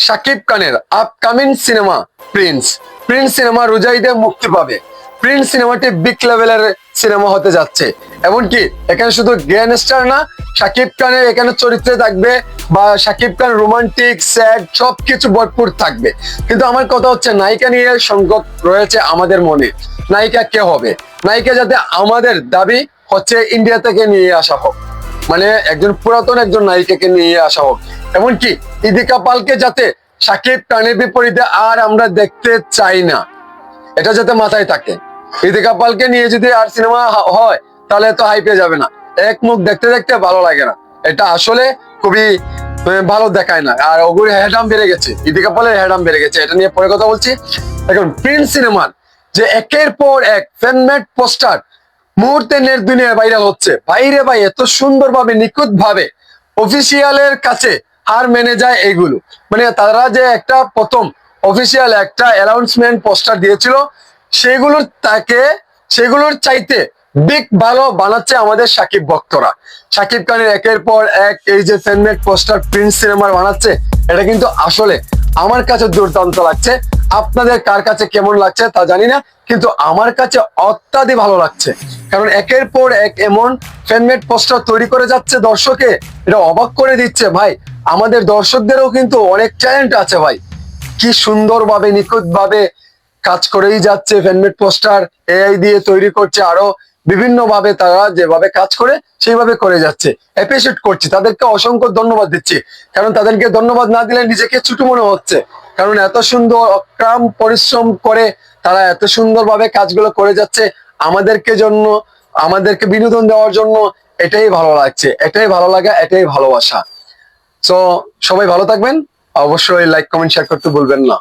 শাকিব খানের upcoming cinema Prince. Prince cinema রোজাইদে মুক্তি পাবে। প্রিন্স সিনেমাটি বিগ লেভেলের সিনেমা হতে যাচ্ছে। এমনকি এখানে শুধু গ্র্যান্ডস্টার না, শাকিব খানের এখানে চরিত্রে থাকবে বা শাকিব খান রোমান্টিক স্যাড সবকিছু ভরপুর থাকবে। কিন্তু আমার কথা হচ্ছে নায়িকা নিয়ে সংকট রয়েছে আমাদের মনে। নায়িকা কে হবে? নায়িকা যাতে আমাদের দাবি হচ্ছে ইন্ডিয়া থেকে নিয়ে আসা হোক, মানে একজন পুরাতন একজন নায়িকাকে নিয়ে আসা হোক। এমনকি ইদিকা পালকে যাতে শাকিব খানের বিপরীতে আর আমরা দেখতে চাই না, এটা যাতে মাথায় থাকে। ইদিকা পালকে নিয়ে যদি আর সিনেমা হয় তাহলে তো হাইপে যাবে না। এক মুখ দেখতে দেখতে ভালো লাগে না, এটা আসলে খুবই ভালো দেখায় না। আর ওগুর হেডাম বেড়ে গেছে, ইদিকা পালের হেডাম বেড়ে গেছে, এটা নিয়ে পরে কথা বলছি। এখন প্রিন্স সিনেমার যে একের পর এক ফ্যানমেড পোস্টার মুহূর্তে নেট দুনিয়ায় ভাইরাল হচ্ছে, ভাইরে ভাই এত সুন্দর ভাবে নিখুঁত ভাবে অফিসিয়ালের কাছে হার মেনে যায় এইগুলো। মানে তারা যে একটা প্রথম অফিসিয়াল একটা অ্যানাউন্সমেন্ট পোস্টার দিয়েছিল, সেগুলোর চাইতে বিগ ভালো বানাচ্ছে আমাদের সাকিব ভক্তরা। সাকিব খানের একের পর এক এই যে ফ্যানমেড পোস্টার প্রিন্স সিনেমার বানাচ্ছে, এটা কিন্তু আসলে আমার কাছে দুর্দান্ত লাগছে। আপনাদের কার কাছে কেমন লাগছে তা জানি না, কিন্তু আমার কাছে অত্যাধিক ভালো লাগছে। কারণ একের পর এক এমন ফ্যানমেড পোস্টার তৈরি করে যাচ্ছে দর্শকে, এটা অবাক করে দিচ্ছে ভাই। আমাদের দর্শকদেরও কিন্তু অনেক ট্যালেন্ট আছে ভাই, কি সুন্দরভাবে নিখুঁত ভাবে কাজ করেই যাচ্ছে। ফ্যানমেড পোস্টার এআই দিয়ে তৈরি করছে, আরো বিভিন্ন ভাবে তারা যেভাবে কাজ করে সেইভাবে করে যাচ্ছে। অ্যাপ্রিসিয়েট করছি, তাদেরকে অসংখ্য ধন্যবাদ দিচ্ছি। কারণ তাদেরকে ধন্যবাদ না দিলে নিজেকে ছোট মনে হচ্ছে। কারণ এত সুন্দর অক্লান্ত পরিশ্রম করে তারা এত সুন্দরভাবে কাজগুলো করে যাচ্ছে আমাদেরকে বিনোদন দেওয়ার জন্য। এটাই ভালো লাগছে, এটাই ভালো লাগা, এটাই ভালোবাসা। সো সবাই ভালো থাকবেন, অবশ্যই লাইক কমেন্ট শেয়ার করতে ভুলবেন না।